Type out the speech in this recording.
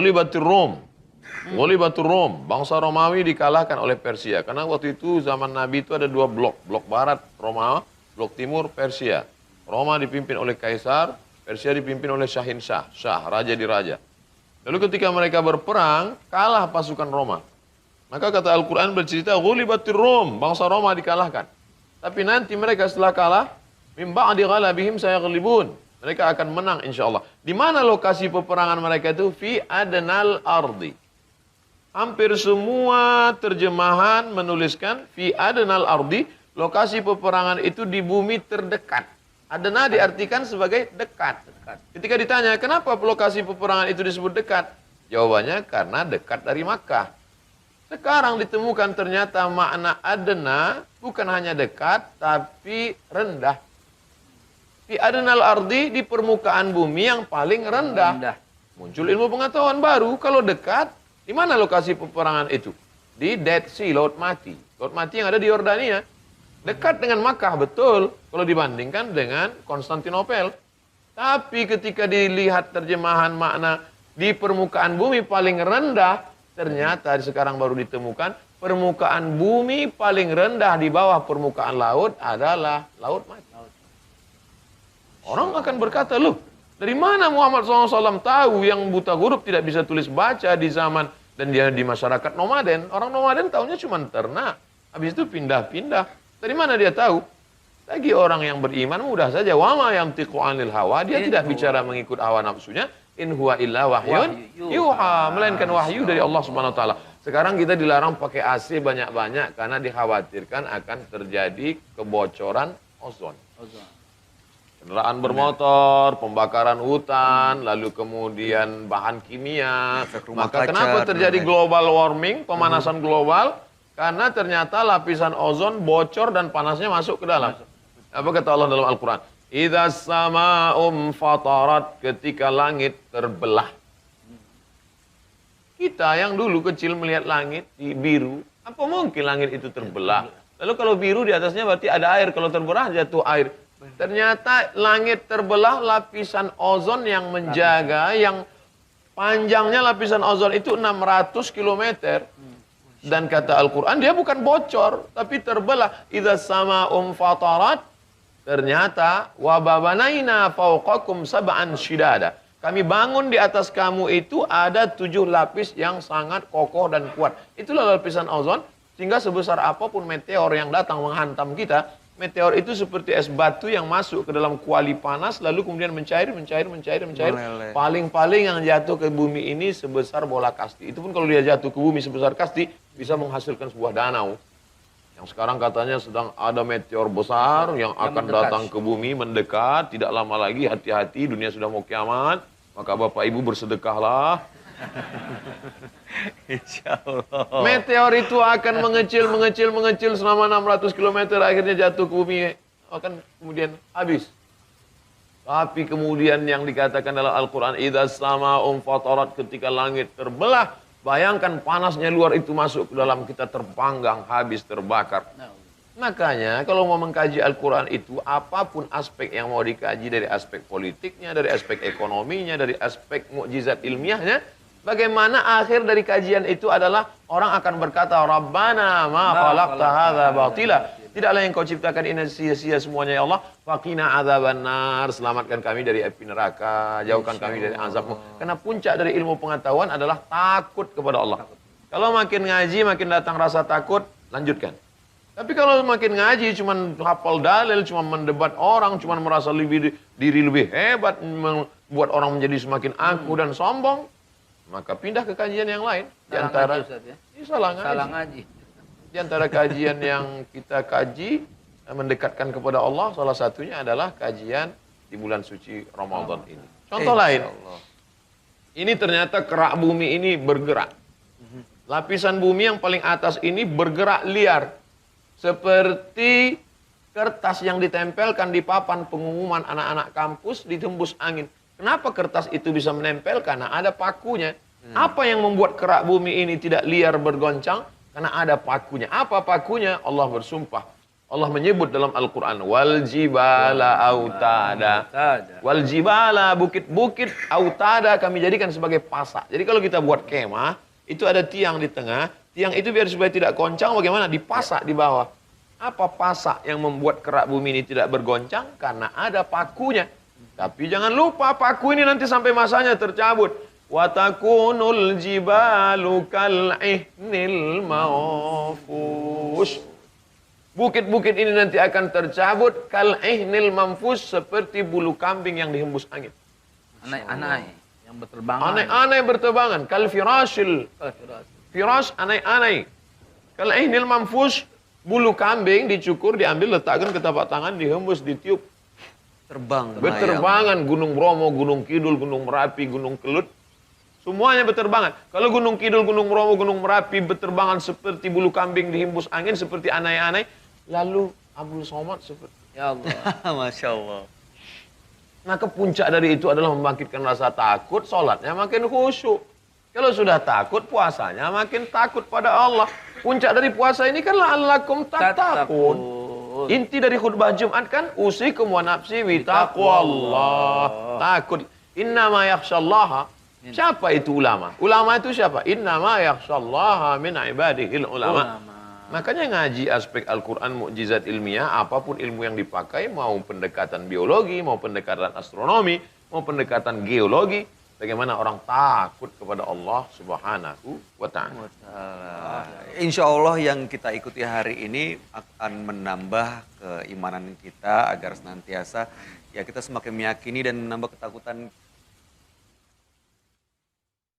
Ghulibatir Rum. Ghulibatir Rum. Bangsa Romawi dikalahkan oleh Persia. Karena waktu itu zaman Nabi itu ada dua blok. Blok barat Roma, blok timur Persia. Roma dipimpin oleh Kaisar, Persia dipimpin oleh Shahinshah. Shah, raja di raja. Lalu ketika mereka berperang, kalah pasukan Roma. Maka kata Al-Quran bercerita, Ghulibatir Rum. Bangsa Roma dikalahkan. Tapi nanti mereka setelah kalah, min ba'di ghalabihim sayaghlibun. Mereka akan menang insya Allah. Di mana lokasi peperangan mereka itu? Fi adnal ardi. Hampir semua terjemahan menuliskan fi adnal ardi, lokasi peperangan itu di bumi terdekat. Adna diartikan sebagai dekat. Ketika ditanya, kenapa lokasi peperangan itu disebut dekat? Jawabannya karena dekat dari Makkah. Sekarang ditemukan ternyata makna adna bukan hanya dekat, tapi rendah. Di adnal ardi, di permukaan bumi yang paling rendah. Muncul ilmu pengetahuan baru. Kalau dekat, di mana lokasi peperangan itu? Di Dead Sea, Laut Mati. Laut Mati yang ada di Yordania. Dekat dengan Makkah, betul. Kalau dibandingkan dengan Konstantinopel. Tapi ketika dilihat terjemahan makna di permukaan bumi paling rendah, ternyata sekarang baru ditemukan permukaan bumi paling rendah di bawah permukaan laut adalah Laut Mati. Orang akan berkata, loh, dari mana Muhammad SAW tahu yang buta huruf tidak bisa tulis baca di zaman dan dia di masyarakat nomaden? Orang nomaden tahunya cuma ternak. Habis itu pindah-pindah. Dari mana dia tahu? Bagi orang yang beriman mudah saja. Wama yang tiqu anil hawa. Dia tidak bicara mengikut hawa nafsunya. In huwa illa wahyun yuha. Melainkan wahyu dari Allah Subhanahu wa taala. Sekarang kita dilarang pakai AC banyak-banyak karena dikhawatirkan akan terjadi kebocoran ozon. Kendaraan bermotor, pembakaran hutan, lalu kemudian bahan kimia. Maka kenapa terjadi global warming, pemanasan global? Karena ternyata lapisan ozon bocor dan panasnya masuk ke dalam. Apa kata Allah dalam Al-Quran? Idza sama'um fatarat, ketika langit terbelah. Kita yang dulu kecil melihat langit di biru, apa mungkin langit itu terbelah? Lalu kalau biru di atasnya berarti ada air, kalau terbelah jatuh air. Ternyata langit terbelah, lapisan ozon yang menjaga, yang panjangnya lapisan ozon itu 600 km. Dan kata Al-Quran, dia bukan bocor, tapi terbelah. Idza sama'um fatarat, ternyata wababanaina fauqakum sab'an shidada. Kami bangun di atas kamu itu ada 7 lapis yang sangat kokoh dan kuat. Itulah lapisan ozon, sehingga sebesar apapun meteor yang datang menghantam kita, meteor itu seperti es batu yang masuk ke dalam kuali panas, lalu kemudian mencair. Paling-paling yang jatuh ke bumi ini sebesar bola kasti. Itu pun kalau dia jatuh ke bumi sebesar kasti, bisa menghasilkan sebuah danau. Yang sekarang katanya sedang ada meteor besar yang akan datang ke bumi, mendekat. Tidak lama lagi, hati-hati, dunia sudah mau kiamat. Maka Bapak Ibu bersedekahlah. Insyaallah. Meteor itu akan mengecil selama 600 km, akhirnya jatuh ke bumi, akan kemudian habis. Tapi kemudian yang dikatakan dalam Al-Quran, idza sama'um fatarat, ketika langit terbelah, bayangkan panasnya luar itu masuk ke dalam kita, terpanggang, habis, terbakar. Makanya kalau mau mengkaji Al-Quran itu, apapun aspek yang mau dikaji, dari aspek politiknya, dari aspek ekonominya, dari aspek mukjizat ilmiahnya, bagaimana akhir dari kajian itu adalah orang akan berkata, Rabbana ma khalaqta hadza batila. Tidaklah yang kau ciptakan ini sia-sia semuanya ya Allah. Faqina adzabannar, selamatkan kami dari api neraka, jauhkan kami dari azabmu. Karena puncak dari ilmu pengetahuan adalah takut kepada Allah. Kalau makin ngaji, makin datang rasa takut, lanjutkan. Tapi kalau makin ngaji, cuman hafal dalil, cuma mendebat orang, cuma merasa diri lebih hebat, membuat orang menjadi semakin angkuh dan sombong, maka pindah ke kajian yang lain. Di antara salah ngaji. Di antara kajian yang kita kaji mendekatkan kepada Allah, salah satunya adalah kajian di bulan suci Ramadan ini. Contoh lain. Ini ternyata kerak bumi ini bergerak. Lapisan bumi yang paling atas ini bergerak liar. Seperti kertas yang ditempelkan di papan pengumuman anak-anak kampus ditembus angin. Kenapa kertas itu bisa menempel? Karena ada pakunya. Apa yang membuat kerak bumi ini tidak liar bergoncang? Karena ada pakunya. Apa pakunya? Allah bersumpah. Allah menyebut dalam Al-Quran, wal jibala autada. Wal jibala, bukit-bukit autada kami jadikan sebagai pasak. Jadi kalau kita buat kemah, itu ada tiang di tengah. Tiang itu biar supaya tidak goncang, bagaimana? Dipasak di bawah. Apa pasak yang membuat kerak bumi ini tidak bergoncang? Karena ada pakunya. Tapi jangan lupa paku ini nanti sampai masanya tercabut. Watakunul jibalu kal'ihnil mawfus. Bukit-bukit ini nanti akan tercabut kal'ihnil manfus, seperti bulu kambing yang dihembus angin. Anai-anai yang berterbangan. Anai-anai berterbangan. Kal firasil. Firas anai-anai. Kal'ihnil manfus, bulu kambing dicukur, diambil, letakkan ke tapak tangan, dihembus, ditiup. Terbang. Berterbangan. Gunung Bromo, Gunung Kidul, Gunung Merapi, Gunung Kelut. Semuanya berterbangan. Kalau Gunung Kidul, Gunung Bromo, Gunung Merapi berterbangan seperti bulu kambing dihembus angin, seperti anai-anai. Lalu Abdul Somad seperti, ya Allah. Masya Allah. Nah, kepuncak dari itu adalah membangkitkan rasa takut, sholatnya makin khusyuk. Kalau sudah takut, puasanya makin takut pada Allah. Puncak dari puasa ini kan la'allakum tattaqun. Inti dari khutbah Jumat kan, usikum wa nafsi bi taqwallah. Takut. Innama yakhshallaha. Siapa itu ulama? Ulama itu siapa? Innama yakhshallaha min ibadihil ulama. Makanya ngaji aspek Al-Quran, mukjizat ilmiah, apapun ilmu yang dipakai, mau pendekatan biologi, mau pendekatan astronomi, mau pendekatan geologi, bagaimana orang takut kepada Allah Subhanahu wa Ta'ala. Insya Allah yang kita ikuti hari ini akan menambah keimanan kita agar senantiasa ya kita semakin meyakini dan menambah ketakutan